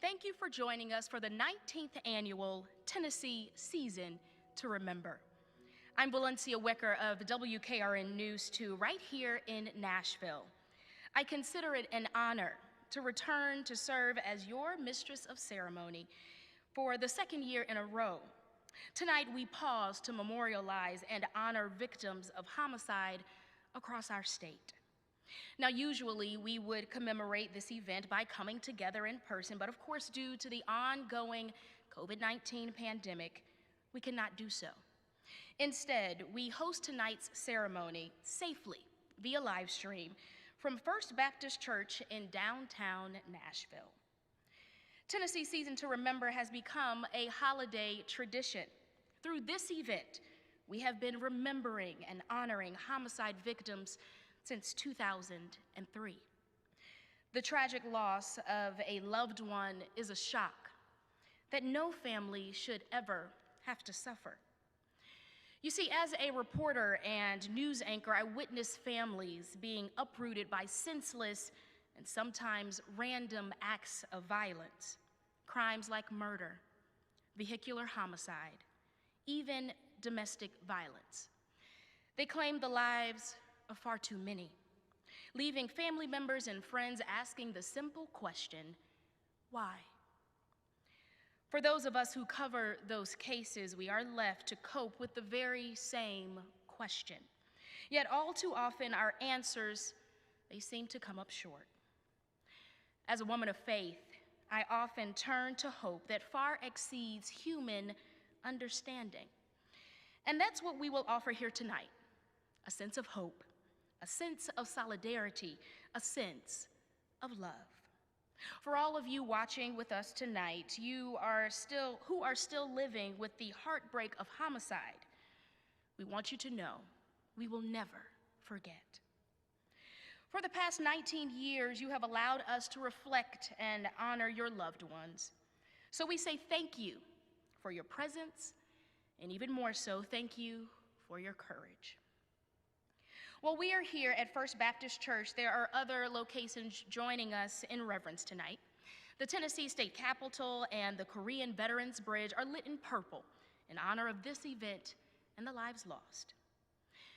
thank you for joining us for the 19th annual Tennessee Season to Remember. I'm Valencia Wecker of WKRN News 2 right here in Nashville. I consider it an honor to return to serve as your Mistress of Ceremony for the second year in a row. Tonight we pause to memorialize and honor victims of homicide across our state. Now, usually we would commemorate this event by coming together in person, but of course, due to the ongoing COVID-19 pandemic, we cannot do so. Instead, we host tonight's ceremony safely via live stream from First Baptist Church in downtown Nashville. Tennessee Season to Remember has become a holiday tradition. Through this event, we have been remembering and honoring homicide victims since 2003. The tragic loss of a loved one is a shock that no family should ever have to suffer. You see, as a reporter and news anchor, I witness families being uprooted by senseless and sometimes random acts of violence, crimes like murder, vehicular homicide, even domestic violence. They claim the lives of far too many, leaving family members and friends asking the simple question, why? For those of us who cover those cases, we are left to cope with the very same question. Yet all too often our answers, they seem to come up short. As a woman of faith, I often turn to hope that far exceeds human understanding. And that's what we will offer here tonight, a sense of hope, a sense of solidarity, a sense of love. For all of you watching with us tonight, who are still living with the heartbreak of homicide, we want you to know we will never forget. For the past 19 years, you have allowed us to reflect and honor your loved ones. So we say thank you for your presence, and even more so, thank you for your courage. While we are here at First Baptist Church, there are other locations joining us in reverence tonight. The Tennessee State Capitol and the Korean Veterans Bridge are lit in purple in honor of this event and the lives lost.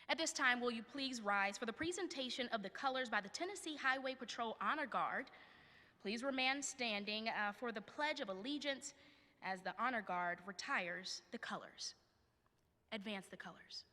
At this time, will you please rise for the presentation of the colors by the Tennessee Highway Patrol Honor Guard. Please remain standing for the Pledge of Allegiance as the Honor Guard retires the colors. Advance the colors.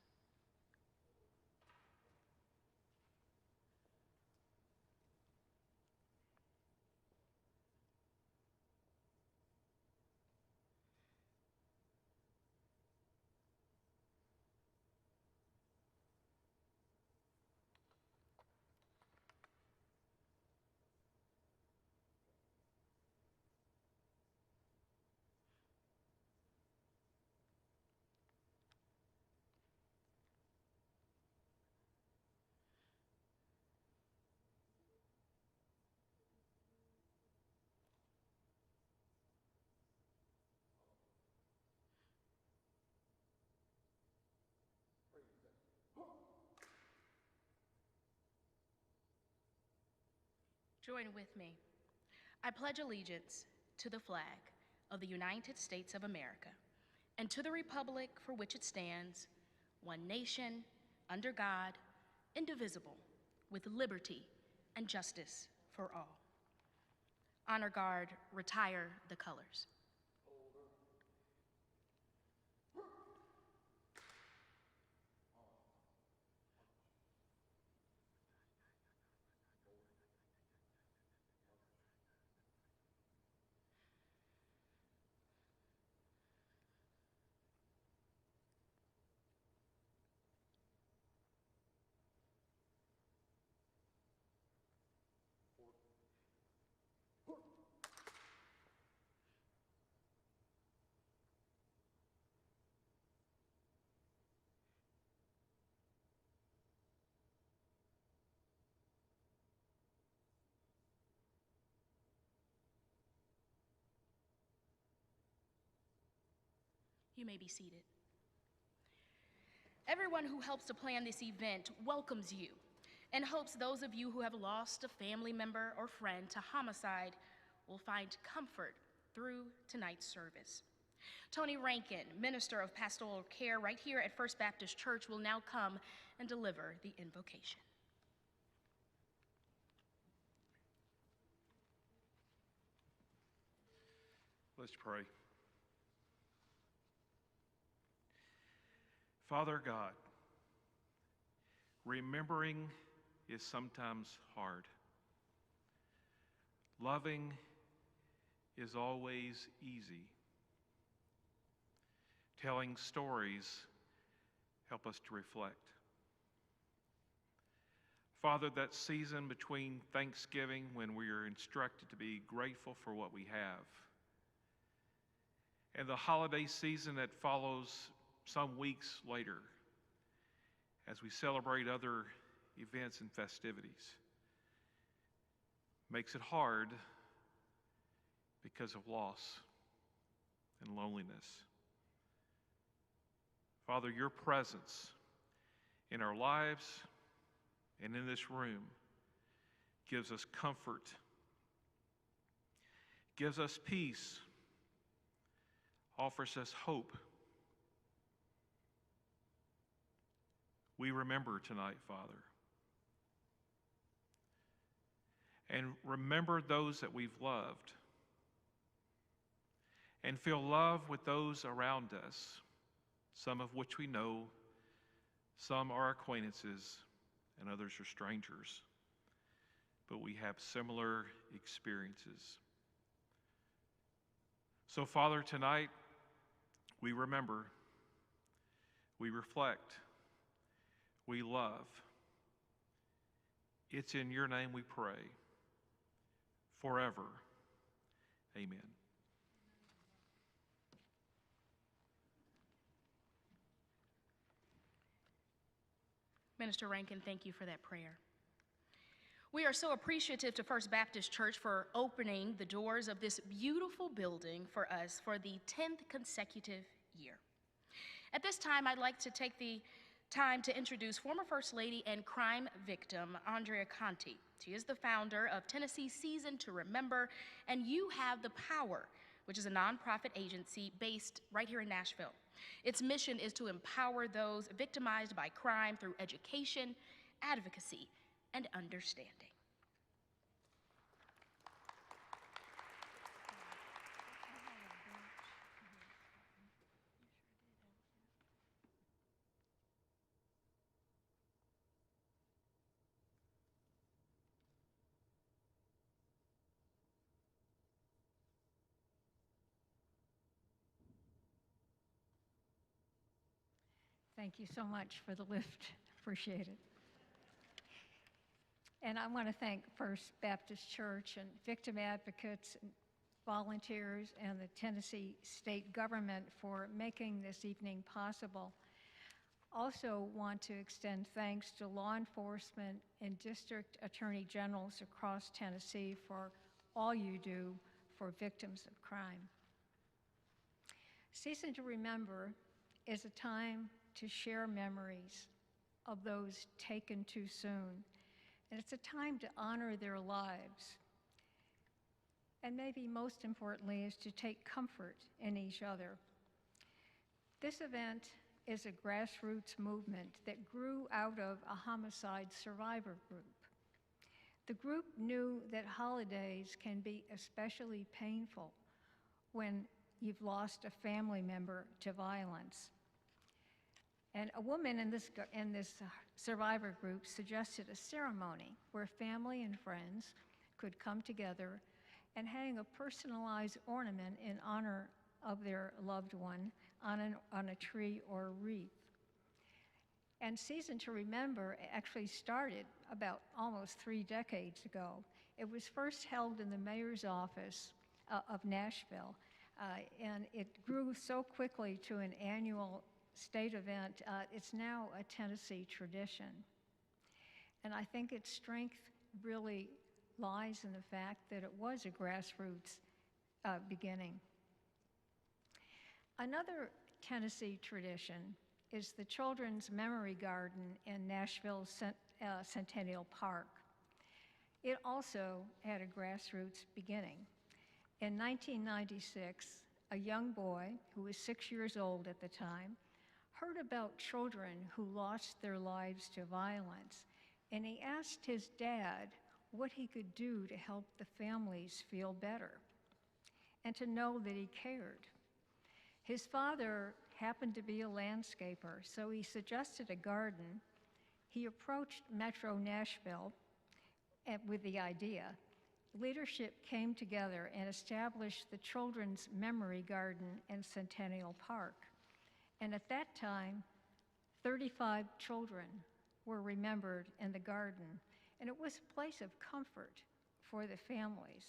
Join with me. I pledge allegiance to the flag of the United States of America and to the republic for which it stands, one nation, under God, indivisible, with liberty and justice for all. Honor Guard, retire the colors. You may be seated. Everyone who helps to plan this event welcomes you and hopes those of you who have lost a family member or friend to homicide will find comfort through tonight's service. Tony Rankin, Minister of Pastoral Care right here at First Baptist Church, will now come and deliver the invocation. Let's pray. Father God, remembering is sometimes hard. Loving is always easy. Telling stories help us to reflect. Father, that season between Thanksgiving when we are instructed to be grateful for what we have, and the holiday season that follows some weeks later as we celebrate other events and festivities, makes it hard because of loss and loneliness. Father, your presence in our lives and in this room gives us comfort, gives us peace, offers us hope. We remember tonight, Father. And remember those that we've loved. And feel love with those around us, some of which we know, some are acquaintances, and others are strangers. But we have similar experiences. So, Father, tonight, we remember, we reflect, we love. It's in your name we pray, forever. Amen. Minister Rankin, thank you for that prayer. We are so appreciative to First Baptist Church for opening the doors of this beautiful building for us for the 10th consecutive year. At this time, I'd like to take the time to introduce former First Lady and crime victim, Andrea Conti. She is the founder of Tennessee Season to Remember, and You Have the Power, which is a nonprofit agency based right here in Nashville. Its mission is to empower those victimized by crime through education, advocacy, and understanding. Thank you so much for the lift. Appreciate it. And I want to thank First Baptist Church and victim advocates, and volunteers, and the Tennessee state government for making this evening possible. Also want to extend thanks to law enforcement and district attorney generals across Tennessee for all you do for victims of crime. Season to Remember is a time to share memories of those taken too soon. And it's a time to honor their lives. And maybe most importantly is to take comfort in each other. This event is a grassroots movement that grew out of a homicide survivor group. The group knew that holidays can be especially painful when you've lost a family member to violence. And a woman in this survivor group suggested a ceremony where family and friends could come together and hang a personalized ornament in honor of their loved one on a tree or wreath. And Season to Remember actually started about almost 3 decades ago. It was first held in the mayor's office of Nashville, and it grew so quickly to an annual state event. It's now a Tennessee tradition. And I think its strength really lies in the fact that it was a grassroots beginning. Another Tennessee tradition is the Children's Memory Garden in Nashville's Centennial Park. It also had a grassroots beginning. In 1996, a young boy who was 6 years old at the time heard about children who lost their lives to violence, and he asked his dad what he could do to help the families feel better and to know that he cared. His father happened to be a landscaper, so he suggested a garden. He approached Metro Nashville with the idea. Leadership came together and established the Children's Memory Garden in Centennial Park. And at that time, 35 children were remembered in the garden, and it was a place of comfort for the families.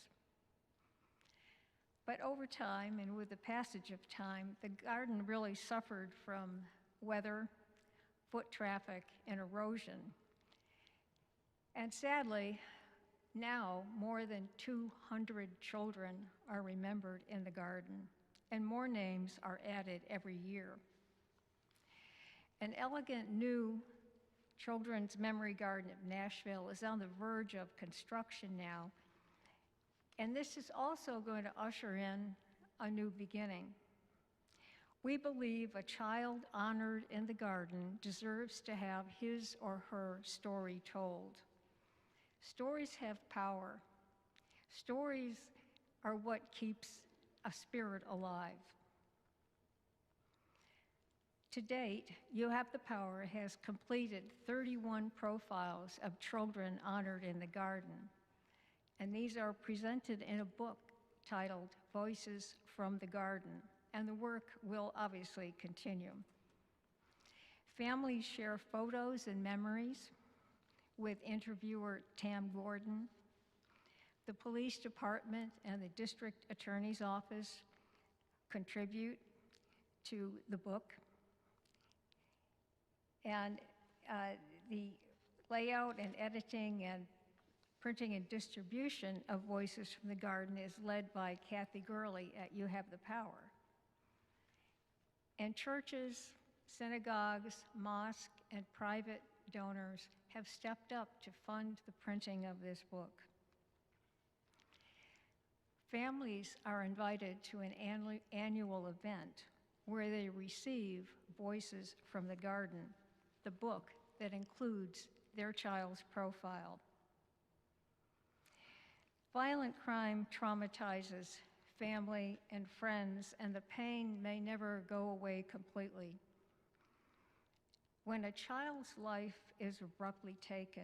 But over time, and with the passage of time, the garden really suffered from weather, foot traffic, and erosion. And sadly, now more than 200 children are remembered in the garden, and more names are added every year. An elegant new Children's Memory Garden of Nashville is on the verge of construction now, and this is also going to usher in a new beginning. We believe a child honored in the garden deserves to have his or her story told. Stories have power. Stories are what keeps a spirit alive. To date, You Have the Power has completed 31 profiles of children honored in the garden, and these are presented in a book titled Voices from the Garden, and the work will obviously continue. Families share photos and memories with interviewer Tam Gordon. The police department and the district attorney's office contribute to the book. And the layout and editing and printing and distribution of Voices from the Garden is led by Kathy Gurley at You Have the Power. And churches, synagogues, mosques, and private donors have stepped up to fund the printing of this book. Families are invited to an annual event where they receive Voices from the Garden, the book that includes their child's profile. Violent crime traumatizes family and friends, and the pain may never go away completely. When a child's life is abruptly taken,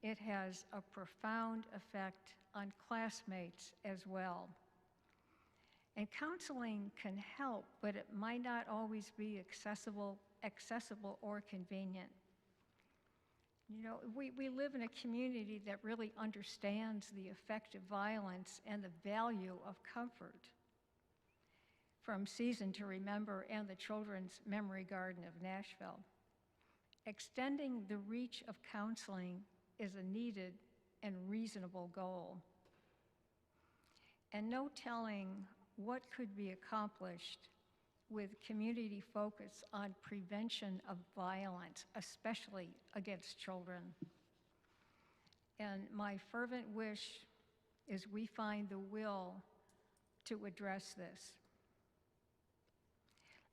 it has a profound effect on classmates as well. And counseling can help, but it might not always be accessible or convenient. You know, we live in a community that really understands the effect of violence and the value of comfort. From Season to Remember and the Children's Memory Garden of Nashville, extending the reach of counseling is a needed and reasonable goal. And no telling what could be accomplished with community focus on prevention of violence, especially against children. And my fervent wish is we find the will to address this.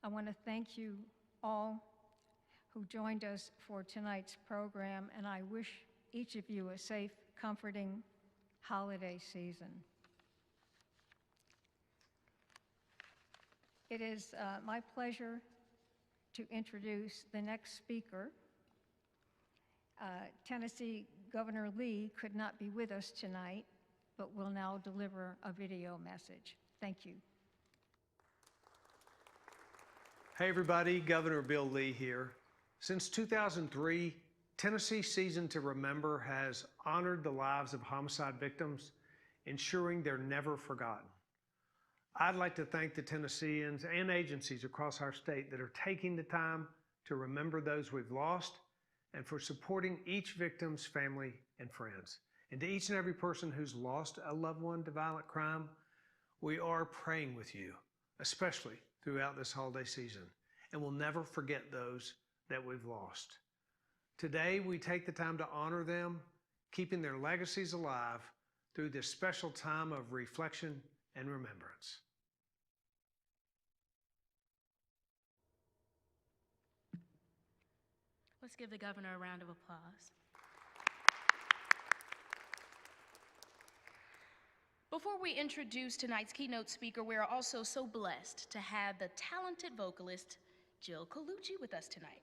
I want to thank you all who joined us for tonight's program, and I wish each of you a safe, comforting holiday season. It is my pleasure to introduce the next speaker. Tennessee Governor Lee could not be with us tonight, but will now deliver a video message. Thank you. Hey everybody, Governor Bill Lee here. Since 2003, Tennessee Season to Remember has honored the lives of homicide victims, ensuring they're never forgotten. I'd like to thank the Tennesseans and agencies across our state that are taking the time to remember those we've lost and for supporting each victim's family and friends. And to each and every person who's lost a loved one to violent crime, we are praying with you, especially throughout this holiday season, and we'll never forget those that we've lost. Today, we take the time to honor them, keeping their legacies alive through this special time of reflection and remembrance. Let's give the governor a round of applause. Before we introduce tonight's keynote speaker, we are also so blessed to have the talented vocalist Jill Colucci with us tonight.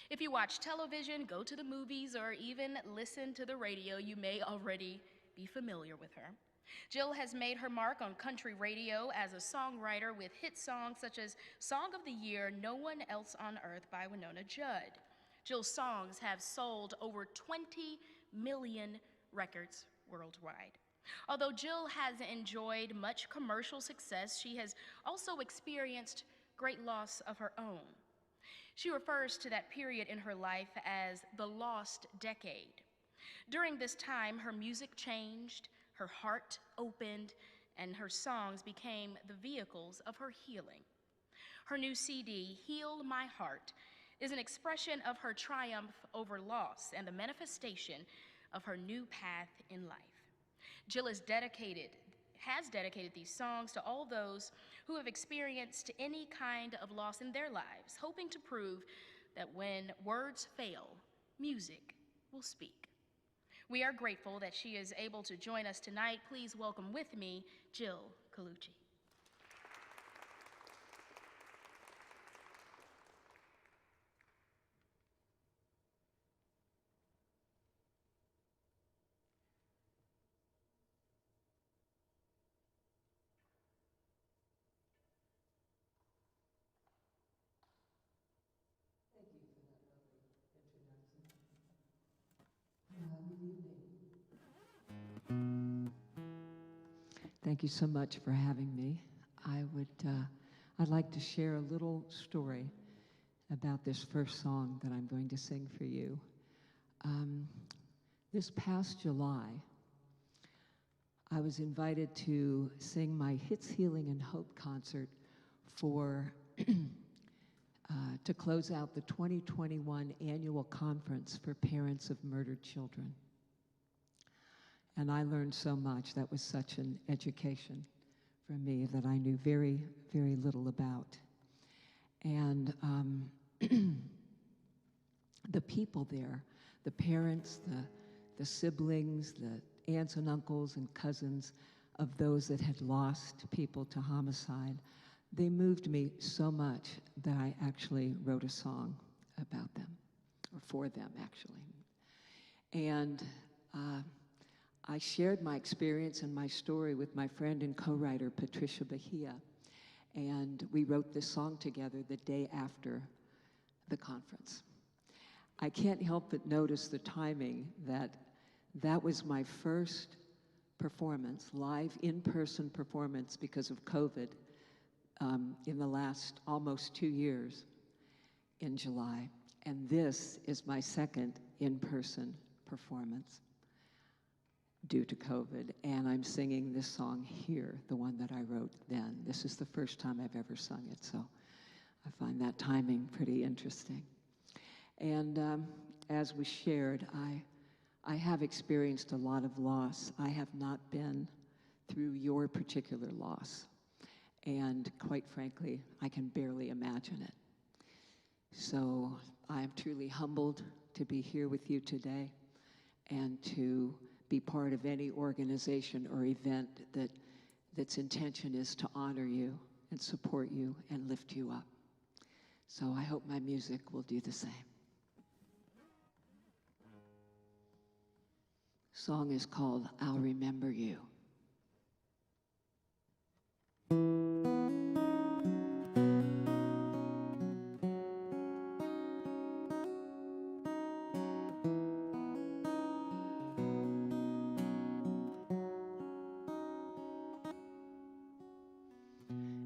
If you watch television, go to the movies, or even listen to the radio, you may already be familiar with her. Jill has made her mark on country radio as a songwriter with hit songs such as Song of the Year, No One Else on Earth by Winona Judd. Jill's songs have sold over 20 million records worldwide. Although Jill has enjoyed much commercial success, she has also experienced great loss of her own. She refers to that period in her life as the lost decade. During this time, her music changed, her heart opened, and her songs became the vehicles of her healing. Her new CD, Heal My Heart, is an expression of her triumph over loss and the manifestation of her new path in life. Jill has dedicated these songs to all those who have experienced any kind of loss in their lives, hoping to prove that when words fail, music will speak. We are grateful that she is able to join us tonight. Please welcome with me, Jill Colucci. Thank you so much for having me. I'd like to share a little story about this first song that I'm going to sing for you. This past July, I was invited to sing my Hits, Healing, and Hope concert to close out the 2021 annual conference for parents of murdered children. And I learned so much. That was such an education for me that I knew very, very little about. And the people there, the parents, the siblings, the aunts and uncles and cousins of those that had lost people to homicide, they moved me so much that I actually wrote a song about them, or for them, actually. And I shared my experience and my story with my friend and co-writer, Patricia Bahia, and we wrote this song together the day after the conference. I can't help but notice the timing that was my first performance, live in-person performance because of COVID in the last almost 2 years in July. And this is my second in-person performance due to COVID, and I'm singing this song here, the one that I wrote then. This is the first time I've ever sung it, so I find that timing pretty interesting. And as was shared, I have experienced a lot of loss. I have not been through your particular loss, and quite frankly, I can barely imagine it. So I am truly humbled to be here with you today and to be part of any organization or event that's intention is to honor you and support you and lift you up. So I hope my music will do the same. Song is called I'll Remember You.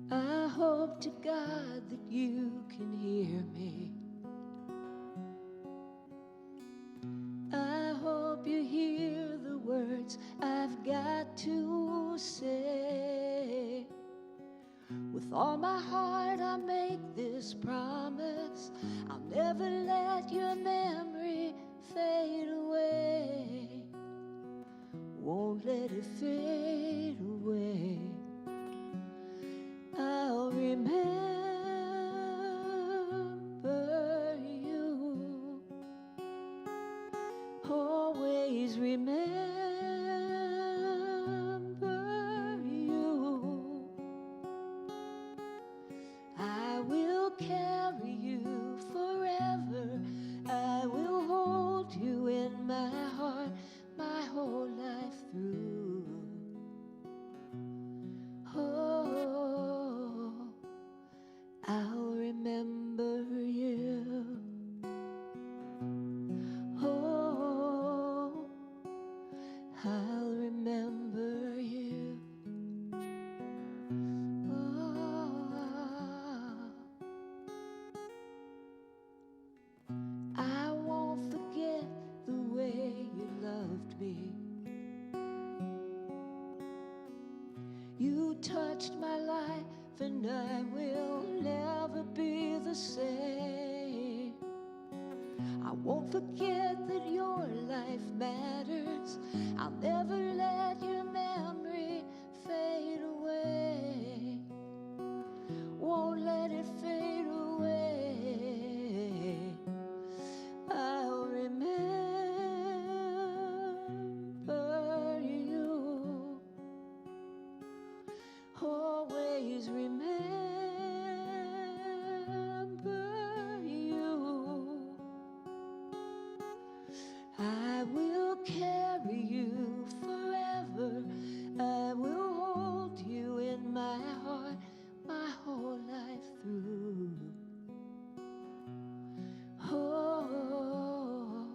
I hope to God that you can hear me. I hope you hear the words I've got to say. With all my heart I make this promise, I'll never let your memory fade away. Won't let it fade away. I won't forget that your life matters. I'll never let your memory fade away. Won't let it fade away. I'll remember you. Always remember you. I will carry you forever. I will hold you in my heart my whole life through. Oh,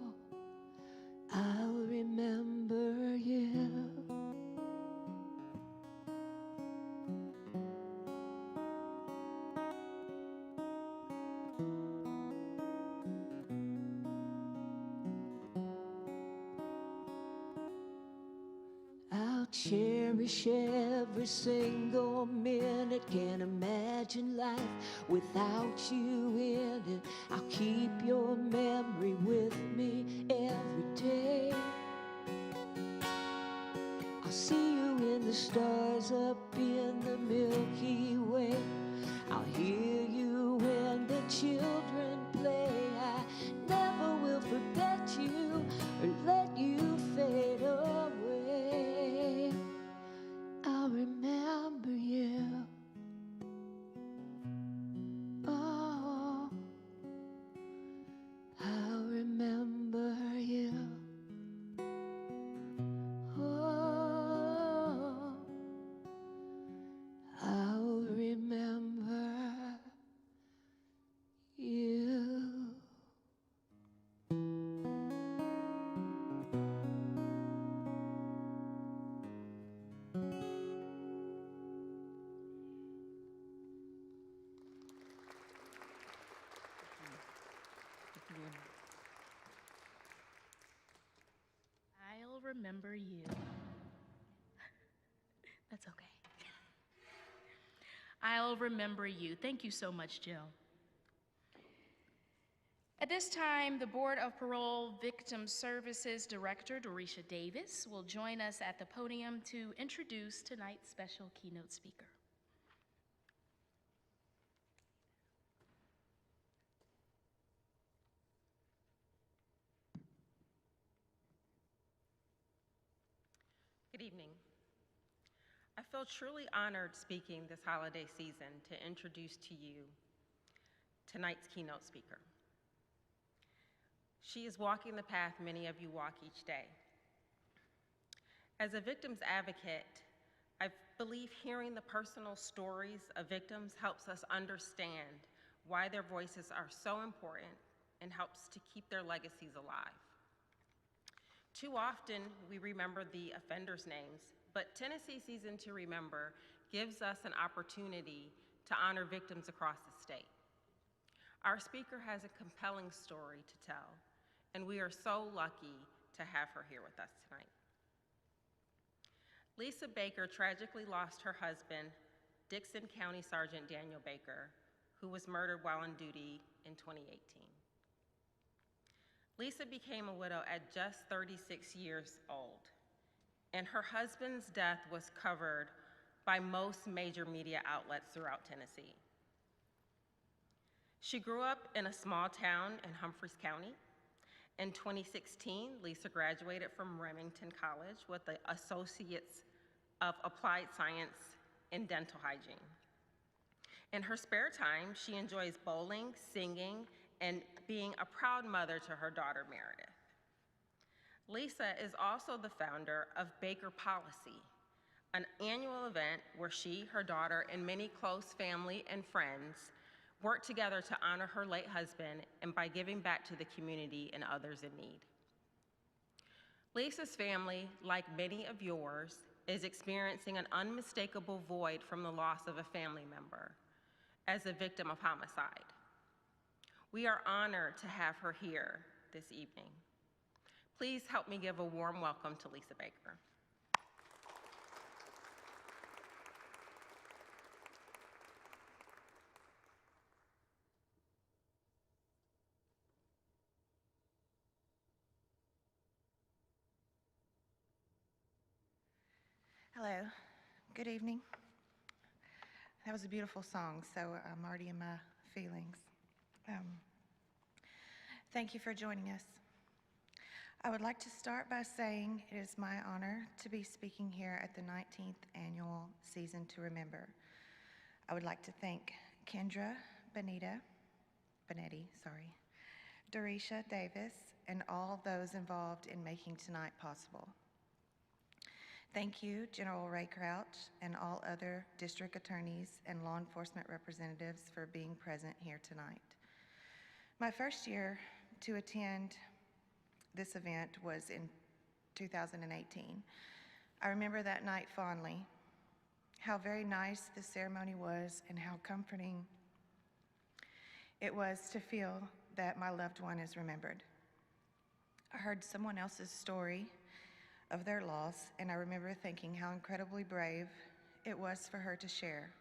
I'll remember you. I'll cherish every single minute. Can't imagine life without you in it. I'll keep your memory with me every day. I'll see you in the stars up in the Milky Way. I'll hear you when the children play. I never will forget you or let you fade away. I'll remember you. Oh, I'll remember you. Oh, I'll remember you. I'll remember you. That's okay. I'll remember you. Thank you so much, Jill. At this time, the Board of Parole Victim Services Director, Dorisha Davis, will join us at the podium to introduce tonight's special keynote speaker. Good evening. I feel truly honored speaking this holiday season to introduce to you tonight's keynote speaker. She is walking the path many of you walk each day. As a victim's advocate, I believe hearing the personal stories of victims helps us understand why their voices are so important and helps to keep their legacies alive. Too often, we remember the offenders' names, but Tennessee Season to Remember gives us an opportunity to honor victims across the state. Our speaker has a compelling story to tell, and we are so lucky to have her here with us tonight. Lisa Baker tragically lost her husband, Dickson County Sergeant Daniel Baker, who was murdered while on duty in 2018. Lisa became a widow at just 36 years old, and her husband's death was covered by most major media outlets throughout Tennessee. She grew up in a small town in Humphreys County. In 2016, Lisa graduated from Remington College with the Associates of Applied Science in Dental Hygiene. In her spare time, she enjoys bowling, singing, and being a proud mother to her daughter, Meredith. Lisa is also the founder of Baker Policy, an annual event where she, her daughter, and many close family and friends work together to honor her late husband and by giving back to the community and others in need. Lisa's family, like many of yours, is experiencing an unmistakable void from the loss of a family member as a victim of homicide. We are honored to have her here this evening. Please help me give a warm welcome to Lisa Baker. Hello, good evening. That was a beautiful song, so I'm already in my feelings. Thank you for joining us. I would like to start by saying it is my honor to be speaking here at the 19th Annual Season to Remember. I would like to thank Kendra Benetti, Dorisha Davis, and all those involved in making tonight possible. Thank you, General Ray Crouch, and all other district attorneys and law enforcement representatives for being present here tonight. My first year to attend this event was in 2018. I remember that night fondly, how very nice the ceremony was and how comforting it was to feel that my loved one is remembered. I heard someone else's story of their loss, and I remember thinking how incredibly brave it was for her to share.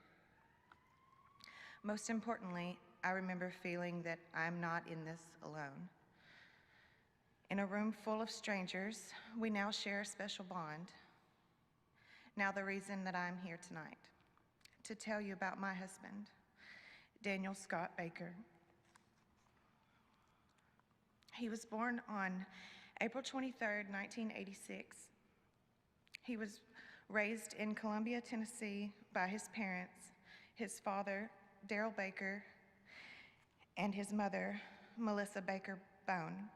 Most importantly, I remember feeling that I'm not in this alone. In a room full of strangers, we now share a special bond. Now the reason that I'm here tonight, to tell you about my husband, Daniel Scott Baker. He was born on April 23rd, 1986. He was raised in Columbia, Tennessee by his parents, his father, Darrell Baker, and his mother, Melissa Baker Bone.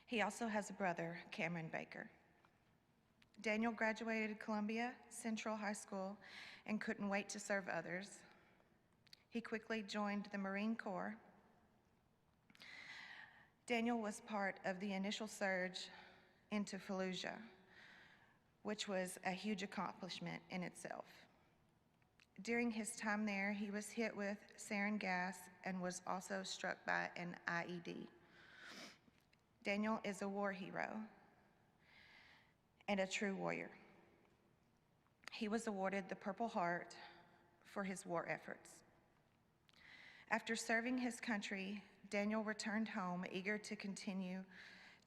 He also has a brother, Cameron Baker. Daniel graduated Columbia Central High School and couldn't wait to serve others. He quickly joined the Marine Corps. Daniel was part of the initial surge into Fallujah, which was a huge accomplishment in itself. During his time there, he was hit with sarin gas and was also struck by an IED. Daniel is a war hero and a true warrior. He was awarded the Purple Heart for his war efforts. After serving his country, Daniel returned home eager to continue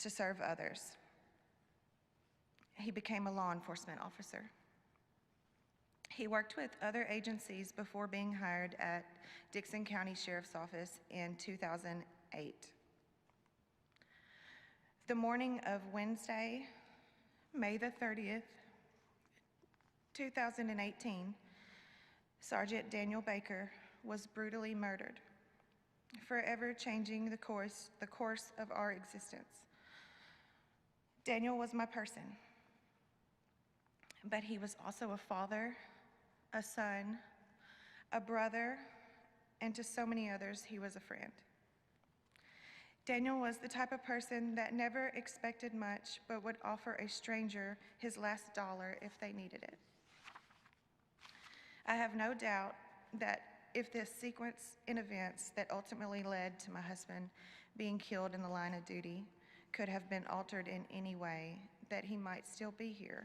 to serve others. He became a law enforcement officer. He worked with other agencies before being hired at Dixon County Sheriff's Office in 2008. The morning of Wednesday, May the 30th, 2018, Sergeant Daniel Baker was brutally murdered, forever changing the course of our existence. Daniel was my person, but he was also a father, a son, a brother, and to so many others, he was a friend. Daniel was the type of person that never expected much, but would offer a stranger his last dollar if they needed it. I have no doubt that if this sequence in events that ultimately led to my husband being killed in the line of duty could have been altered in any way, that he might still be here.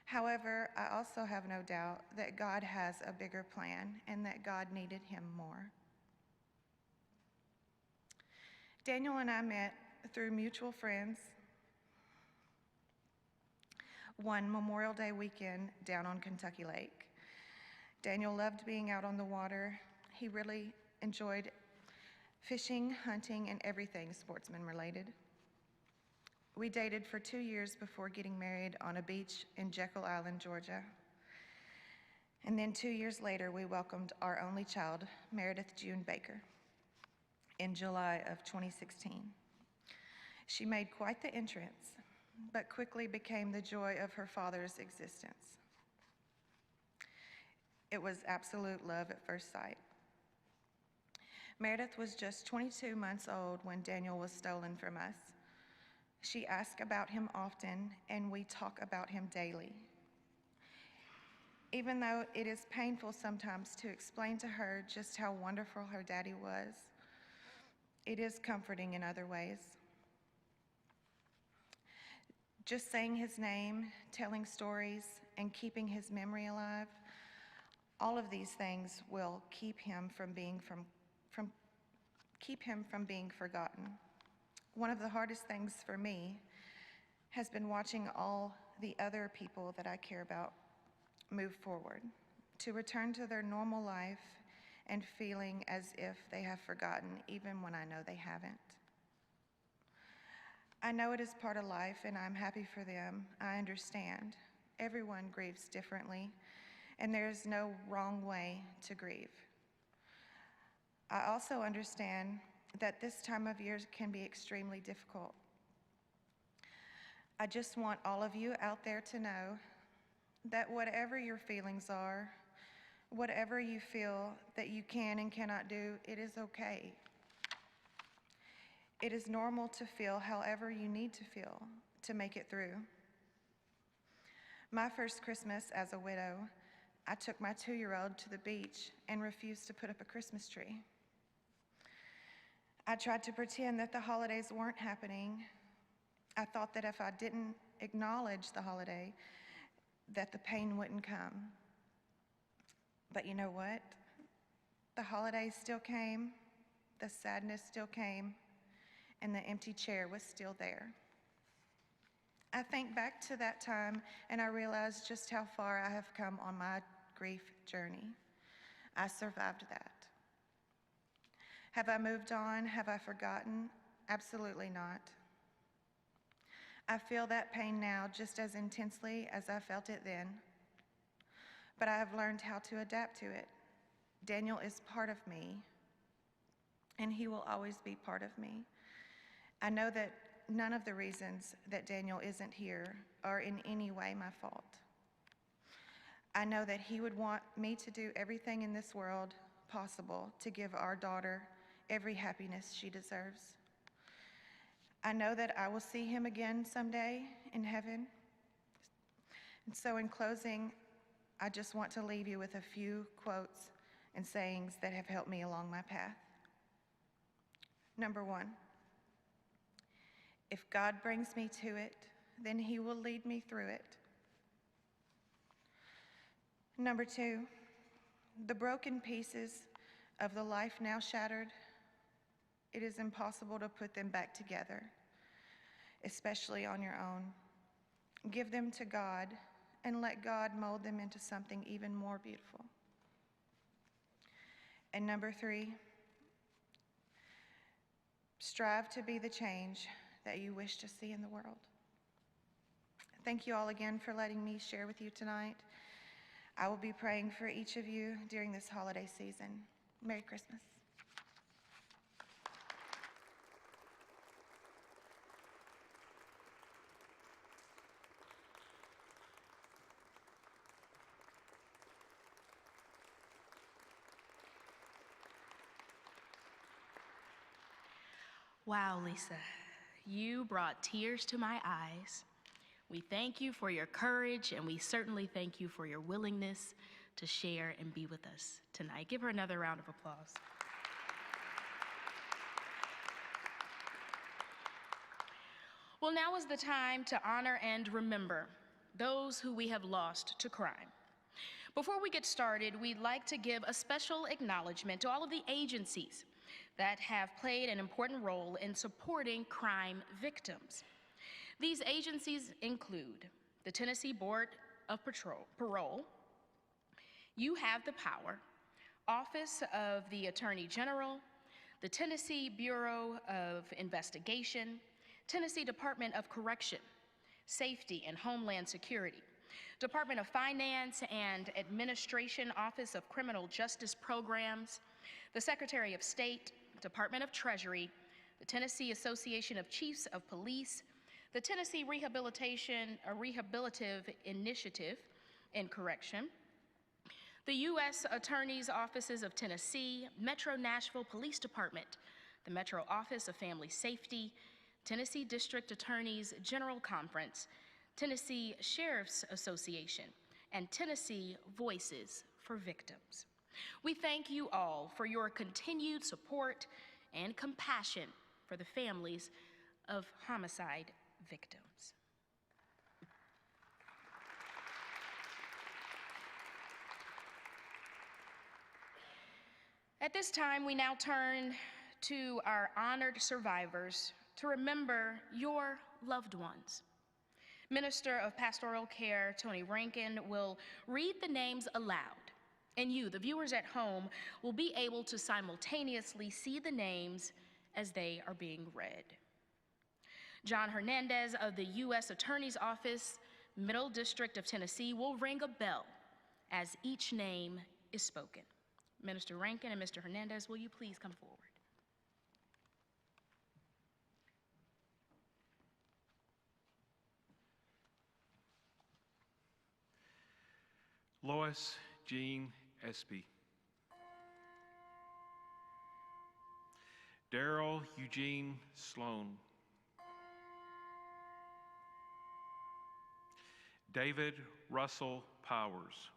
However, I also have no doubt that God has a bigger plan and that God needed him more. Daniel and I met through mutual friends one Memorial Day weekend down on Kentucky Lake. Daniel loved being out on the water. He really enjoyed fishing, hunting, and everything sportsman related. We dated for 2 years before getting married on a beach in Jekyll Island, Georgia. And then 2 years later, we welcomed our only child, Meredith June Baker, in July of 2016. She made quite the entrance, but quickly became the joy of her father's existence. It was absolute love at first sight. Meredith was just 22 months old when Daniel was stolen from us. She asked about him often, and we talk about him daily. Even though it is painful sometimes to explain to her just how wonderful her daddy was, it is comforting in other ways. Just saying his name, telling stories, and keeping his memory alive, all of these things will keep him from being forgotten. One of the hardest things for me has been watching all the other people that I care about move forward, to return to their normal life and feeling as if they have forgotten, even when I know they haven't. I know it is part of life, and I'm happy for them. I understand. Everyone grieves differently, and there is no wrong way to grieve. I also understand that this time of year can be extremely difficult. I just want all of you out there to know that whatever your feelings are, whatever you feel that you can and cannot do, it is okay. It is normal to feel however you need to feel to make it through. My first Christmas as a widow, I took my 2-year-old to the beach and refused to put up a Christmas tree. I tried to pretend that the holidays weren't happening. I thought that if I didn't acknowledge the holiday, that the pain wouldn't come. But you know what? The holidays still came, the sadness still came, and the empty chair was still there. I think back to that time and I realize just how far I have come on my grief journey. I survived that. Have I moved on? Have I forgotten? Absolutely not. I feel that pain now just as intensely as I felt it then, but I have learned how to adapt to it. Daniel is part of me, and he will always be part of me. I know that none of the reasons that Daniel isn't here are in any way my fault. I know that he would want me to do everything in this world possible to give our daughter every happiness she deserves. I know that I will see him again someday in heaven. And so in closing, I just want to leave you with a few quotes and sayings that have helped me along my path. Number 1, if God brings me to it, then he will lead me through it. Number 2, the broken pieces of the life now shattered, it is impossible to put them back together, especially on your own. Give them to God and let God mold them into something even more beautiful. And number 3, strive to be the change that you wish to see in the world. Thank you all again for letting me share with you tonight. I will be praying for each of you during this holiday season. Merry Christmas. Wow, Lisa, you brought tears to my eyes. We thank you for your courage, and we certainly thank you for your willingness to share and be with us tonight. Give her another round of applause. Well, now is the time to honor and remember those who we have lost to crime. Before we get started, we'd like to give a special acknowledgement to all of the agencies that have played an important role in supporting crime victims. These agencies include the Tennessee Board of Parole, You Have the Power, Office of the Attorney General, the Tennessee Bureau of Investigation, Tennessee Department of Correction, Safety and Homeland Security, Department of Finance and Administration, Office of Criminal Justice Programs, the Secretary of State, Department of Treasury, the Tennessee Association of Chiefs of Police, the Tennessee Rehabilitative Initiative in Correction, the U.S. Attorney's Offices of Tennessee, Metro Nashville Police Department, the Metro Office of Family Safety, Tennessee District Attorneys General Conference, Tennessee Sheriff's Association, and Tennessee Voices for Victims. We thank you all for your continued support and compassion for the families of homicide victims. At this time, we now turn to our honored survivors to remember your loved ones. Minister of Pastoral Care, Tony Rankin, will read the names aloud, and you, the viewers at home, will be able to simultaneously see the names as they are being read. John Hernandez of the U.S. Attorney's Office, Middle District of Tennessee, will ring a bell as each name is spoken. Minister Rankin and Mr. Hernandez, will you please come forward? Lois Jean Espy. Daryl Eugene Sloan. David Russell Powers.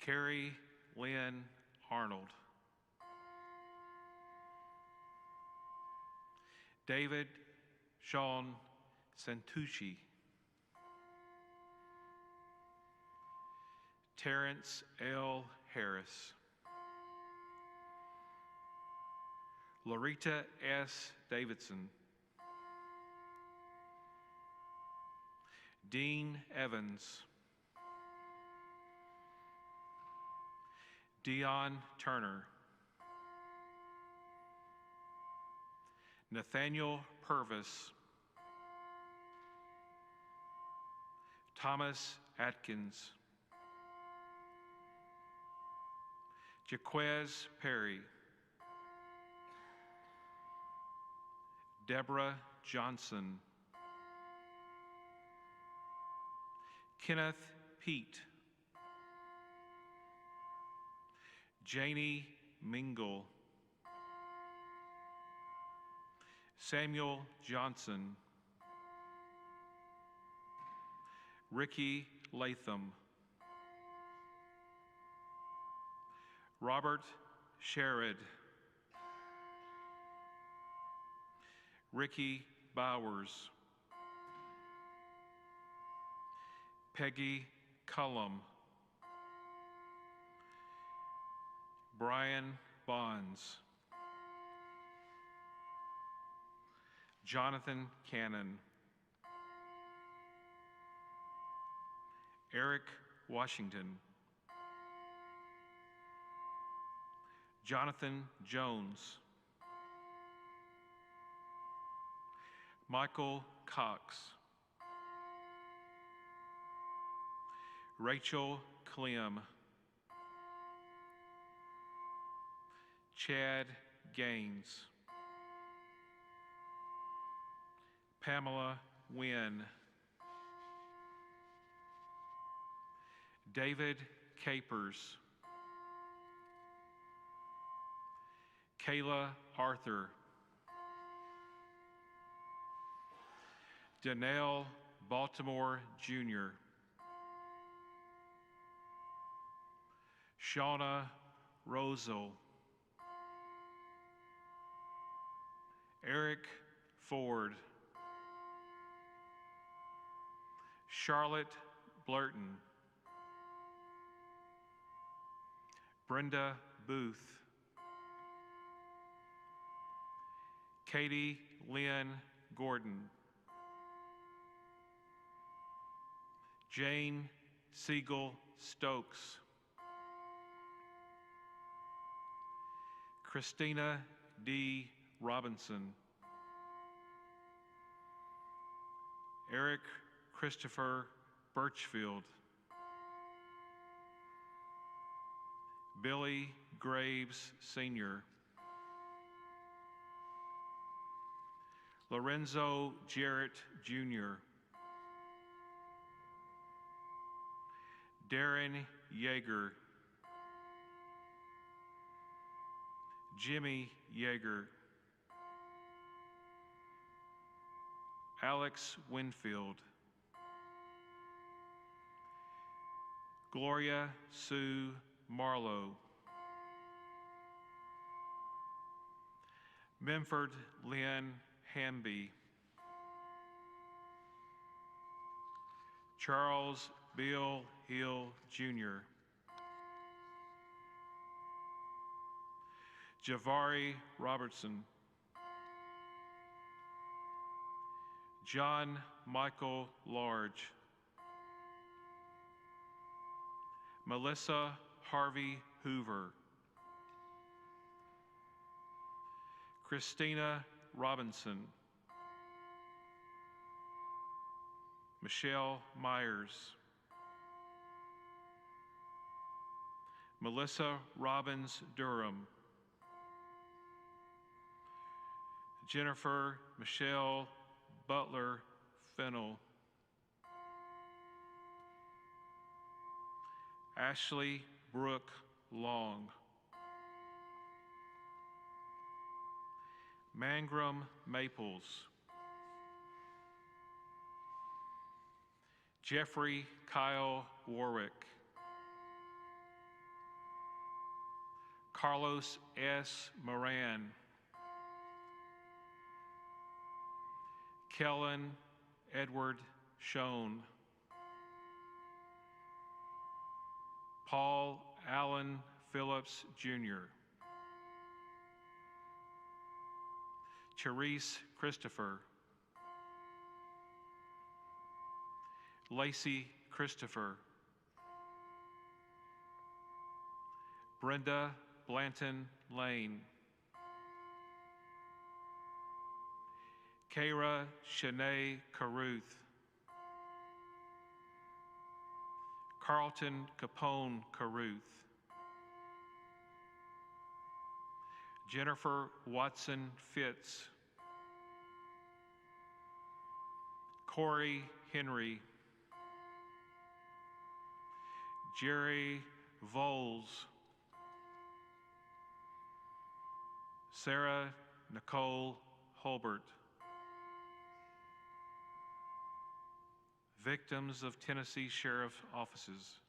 Carrie Lynn Arnold. David Sean Santucci. Terrence L. Harris. Loretta S. Davidson. Dean Evans. Dion Turner. Nathaniel Purvis. Thomas Atkins. Jaquez Perry. Deborah Johnson. Kenneth Pete. Janie Mingle. Samuel Johnson. Ricky Latham. Robert Sherrod. Ricky Bowers. Peggy Cullum. Brian Bonds. Jonathan Cannon. Eric Washington. Jonathan Jones. Michael Cox. Rachel Clem. Chad Gaines. Pamela Wynn. David Capers. Kayla Arthur. Danelle Baltimore Jr. Shauna Rosel. Eric Ford. Charlotte Blurton. Brenda Booth. Katie Lynn Gordon. Jane Siegel Stokes. Christina D. Robinson. Eric Christopher Birchfield. Billy Graves Sr. Lorenzo Jarrett Jr. Darren Yeager. Jimmy Yeager. Alex Winfield. Gloria Sue Marlowe. Memford Lynn Hamby. Charles Bill Hill Jr. Javari Robertson. John Michael Large, Melissa Harvey Hoover, Christina Robinson, Michelle Myers, Melissa Robbins Durham, Jennifer Michelle Butler Fennell, Ashley Brooke Long, Mangrum Maples, Jeffrey Kyle Warwick, Carlos S. Moran, Kellen Edward Schoen, Paul Allen Phillips Jr., Therese Christopher, Lacey Christopher, Brenda Blanton Lane, Kara Shanae Caruth, Carlton Capone Caruth, Jennifer Watson Fitz, Corey Henry, Jerry Voles, Sarah Nicole Holbert, victims of Tennessee Sheriff Offices,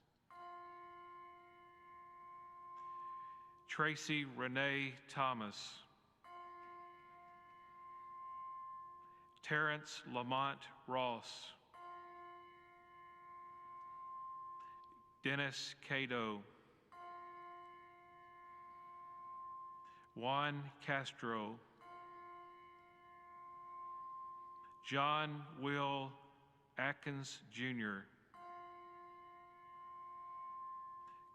Tracy Renee Thomas, Terrence Lamont Ross, Dennis Cato, Juan Castro, John Will Atkins Jr.,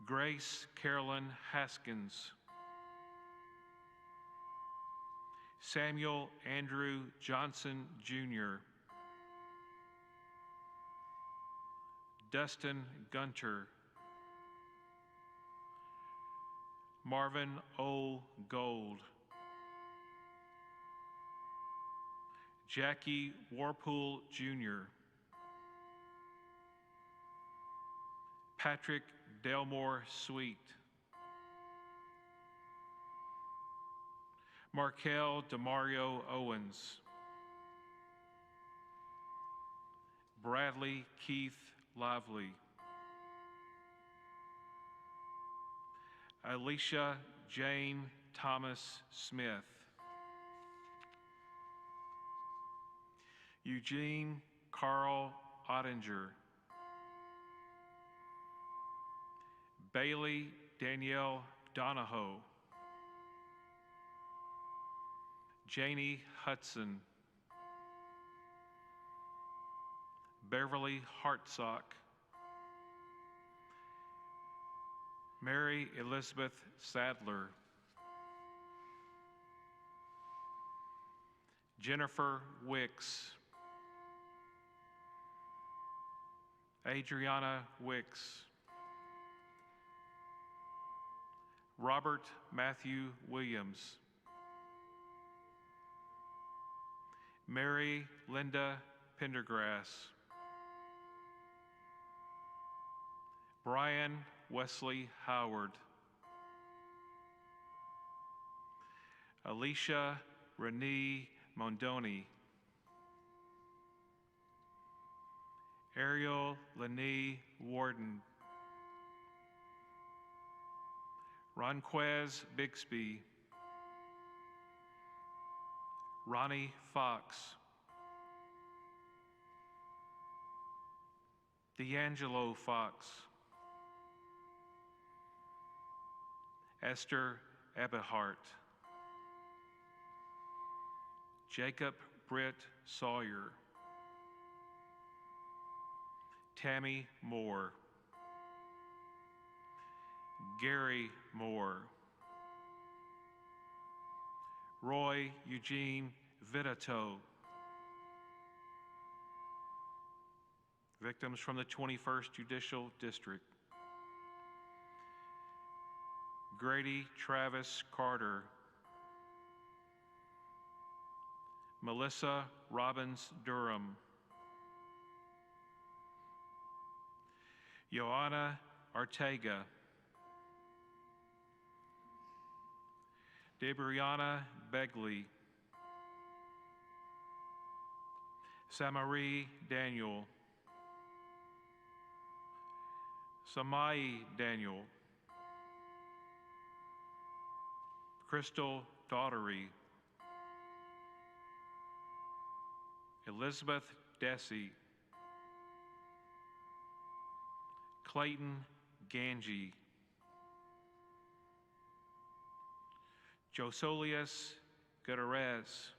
Grace Carolyn Haskins, Samuel Andrew Johnson Jr., Dustin Gunter, Marvin O. Gold, Jackie Warpool Jr., Patrick Delmore Sweet, Markel Demario Owens, Bradley Keith Lively, Alicia Jane Thomas Smith, Eugene Carl Ottinger, Bailey Danielle Donahoe, Janie Hudson, Beverly Hartsock, Mary Elizabeth Sadler, Jennifer Wicks, Adriana Wicks, Robert Matthew Williams, Mary Linda Pendergrass, Brian Wesley Howard, Alicia Renee Mondoni, Ariel Lenee Warden, Ronquez Bixby, Ronnie Fox, D'Angelo Fox, Esther Eberhart, Jacob Britt Sawyer, Tammy Moore, Gary Moore, Roy Eugene Vitato, victims from the 21st Judicial District, Grady Travis Carter, Melissa Robbins Durham, Joanna Ortega, Debrianna Begley, Samarie Daniel, Samai Daniel, Crystal Daughtery, Elizabeth Dessy, Clayton Ganji, Josolius Gutierrez,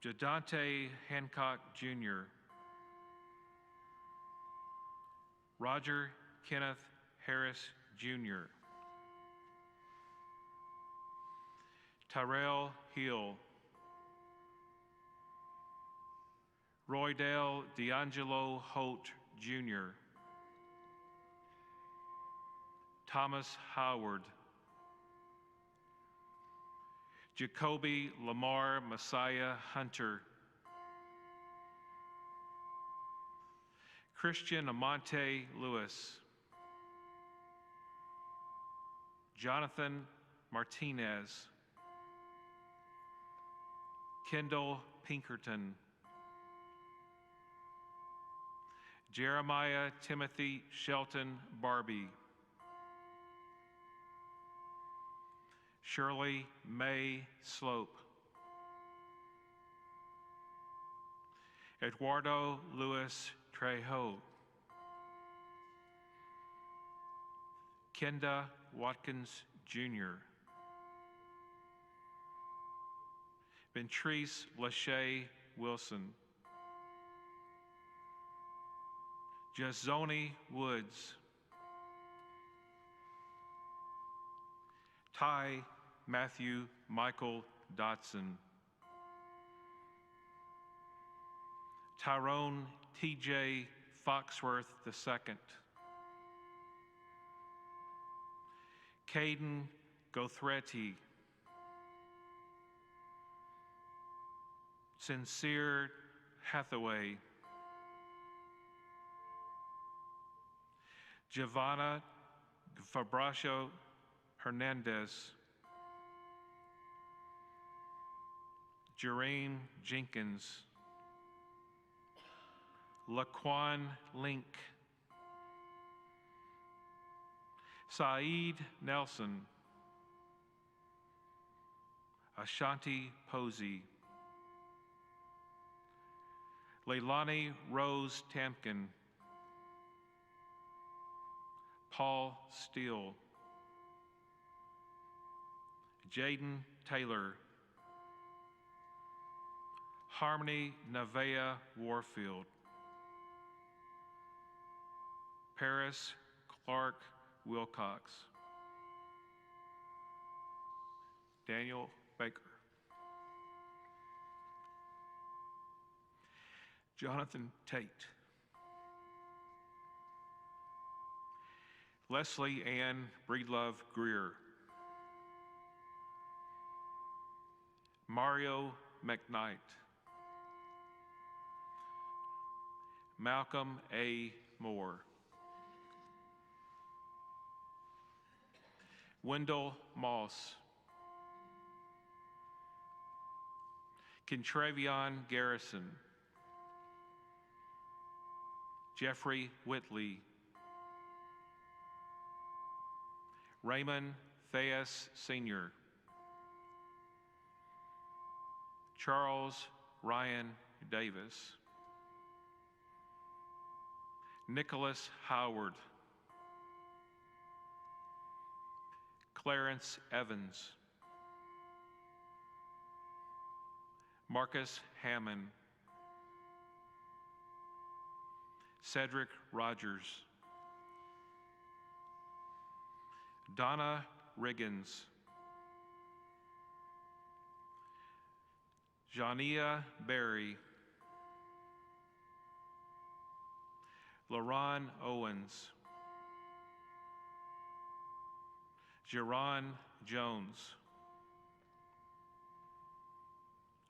Jadante Hancock Jr., Roger Kenneth Harris Jr., Tyrell Hill, Roydale D'Angelo Holt Jr., Thomas Howard, Jacoby Lamar Messiah Hunter, Christian Amante Lewis, Jonathan Martinez, Kendall Pinkerton, Jeremiah Timothy Shelton Barbie, Shirley May Slope, Eduardo Luis Trejo, Kenda Watkins Jr., Ventrice Lachey Wilson, Jazoni Woods, Ty Matthew Michael Dotson, Tyrone T.J. Foxworth II, Caden Gothretti, Sincere Hathaway, Giovanna Fabricio Hernandez, Jareen Jenkins, Laquan Link, Saeed Nelson, Ashanti Posey, Leilani Rose Tamkin, Paul Steele, Jaden Taylor, Harmony Nevaeh Warfield, Paris Clark Wilcox, Daniel Baker, Jonathan Tate, Leslie Ann Breedlove Greer, Mario McKnight, Malcolm A. Moore, Wendell Moss, Kentravion Garrison, Jeffrey Whitley, Raymond Theus Sr., Charles Ryan Davis, Nicholas Howard, Clarence Evans, Marcus Hammond, Cedric Rogers, Donna Riggins, Jania Berry, LaRon Owens, Jerron Jones,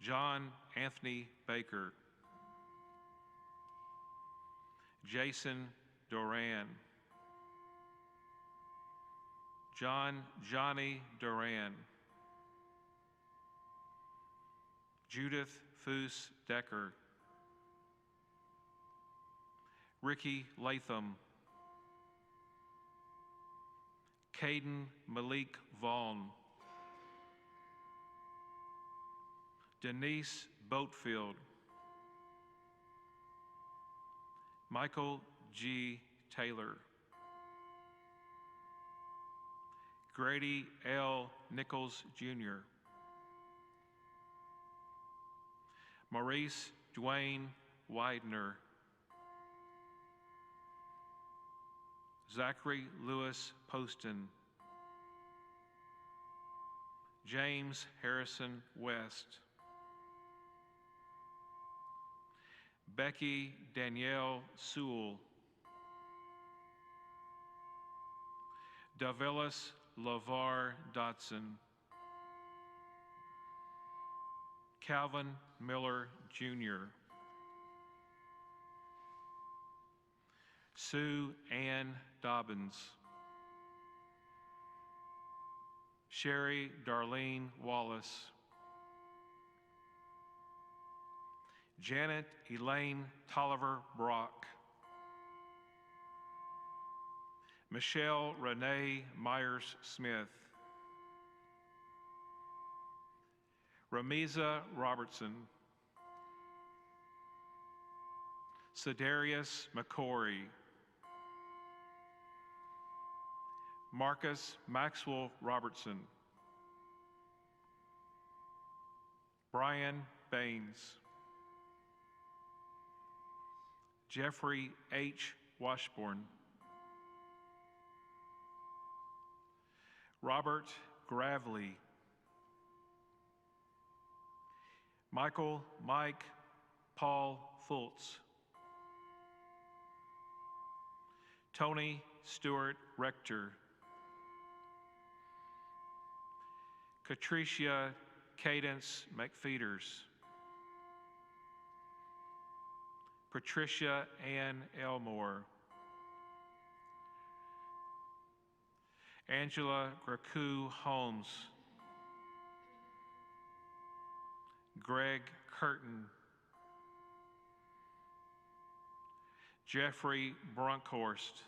John Anthony Baker, Jason Duran, Johnny Duran, Judith Foose Decker, Ricky Latham, Caden Malik Vaughn, Denise Boatfield, Michael G. Taylor, Grady L. Nichols Jr., Maurice Dwayne Widener, Zachary Lewis Poston, James Harrison West, Becky Danielle Sewell, Davilis LaVar Dotson, Calvin Miller Jr., Sue Ann Dobbins, Sherry Darlene Wallace, Janet Elaine Tolliver Brock, Michelle Renee Myers Smith, Ramiza Robertson, Cedarius McCory, Marcus Maxwell Robertson, Brian Baines, Jeffrey H. Washburn, Robert Gravely, Michael Mike Paul Fultz, Tony Stewart Rector, Catricia Cadence McFeeters, Patricia Ann Elmore, Angela Gracu Holmes, Greg Curtin, Jeffrey Brunkhorst,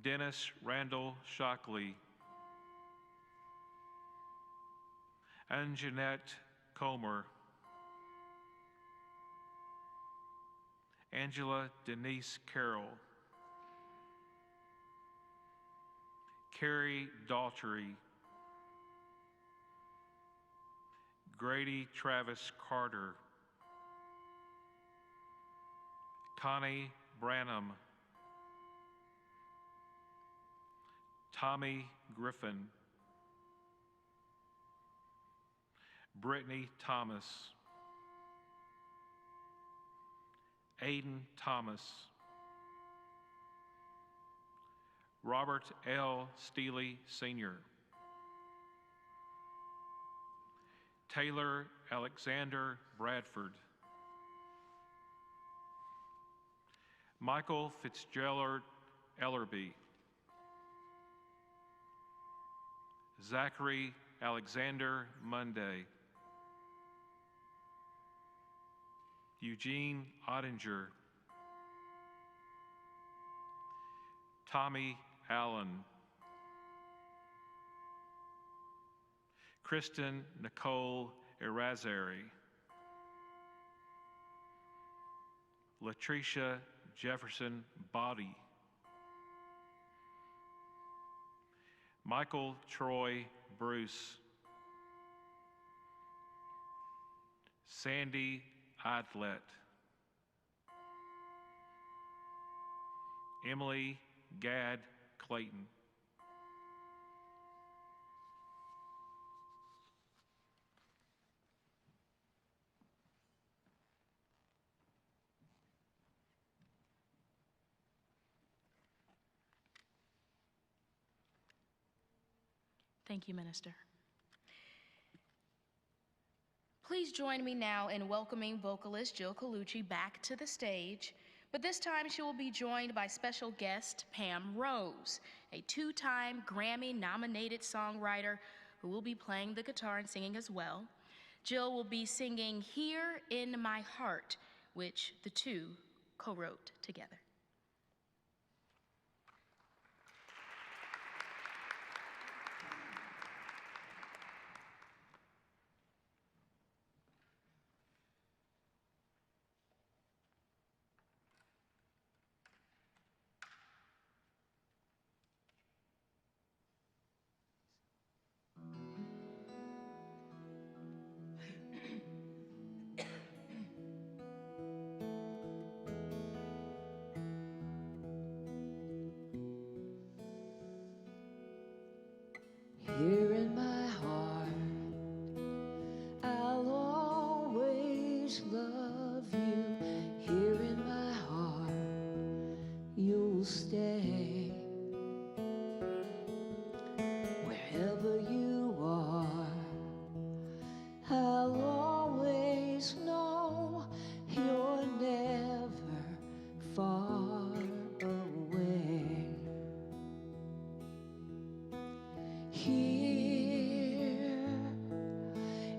Dennis Randall Shockley, Anjanette Comer, Angela Denise Carroll, Carrie Daughtry, Grady Travis Carter, Connie Branham, Tommy Griffin, Brittany Thomas, Aiden Thomas, Robert L. Steele Sr., Taylor Alexander Bradford, Michael Fitzgerald Ellerby, Zachary Alexander Monday, Eugene Ottinger, Tommy Allen, Kristen Nicole Irazari, Latricia Jefferson Body, Michael Troy Bruce, Sandy Idlet, Emily Gad Clayton. Thank you, Minister. Please join me now in welcoming vocalist Jill Colucci back to the stage, but this time she will be joined by special guest Pam Rose, a two-time Grammy-nominated songwriter who will be playing the guitar and singing as well. Jill will be singing Here in My Heart, which the two co-wrote together. Here in my heart, I'll always love you. Here in my heart, you'll stay. Wherever you are, I'll always know you're never far away. Here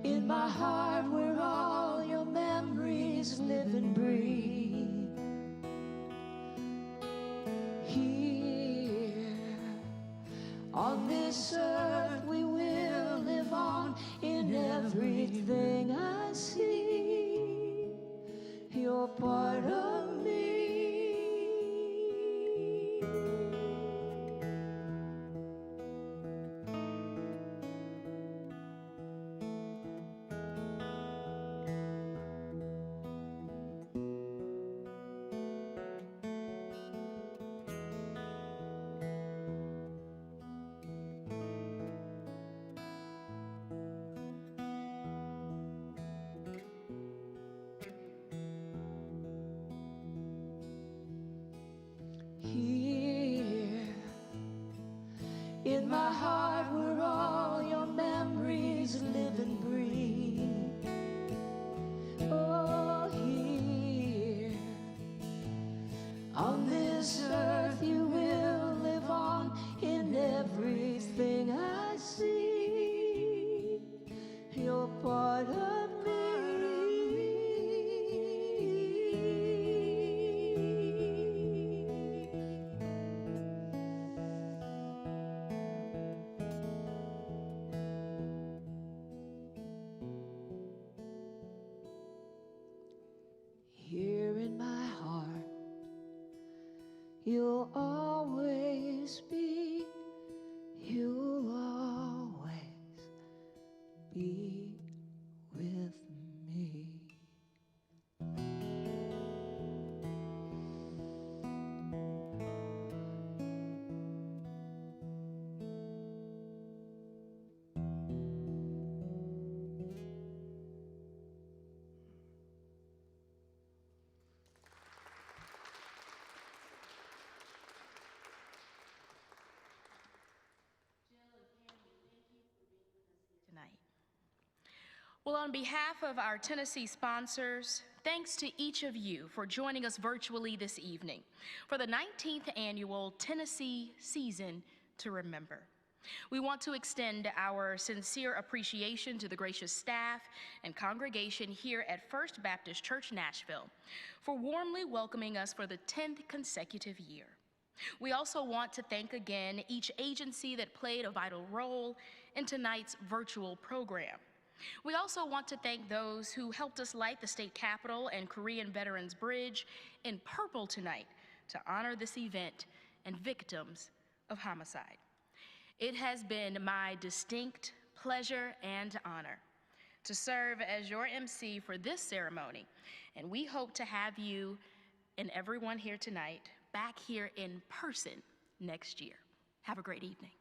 in my heart where all your memories live and breathe. Here on this earth we will live on. In everything I see, you're part of me. Here in my heart where all your memories live and breathe. Oh, here on this earth you will live on. In everything I see, you're part of me. Here in my heart, you'll always be, you'll always be with me. Tonight. Well, on behalf of our Tennessee sponsors, thanks to each of you for joining us virtually this evening for the 19th annual Tennessee Season to Remember. We want to extend our sincere appreciation to the gracious staff and congregation here at First Baptist Church, Nashville, for warmly welcoming us for the 10th consecutive year. We also want to thank again each agency that played a vital role in tonight's virtual program. We also want to thank those who helped us light the state capitol and Korean Veterans Bridge in purple tonight to honor this event and victims of homicide. It has been my distinct pleasure and honor to serve as your MC for this ceremony, and we hope to have you and everyone here tonight back here in person next year. Have a great evening.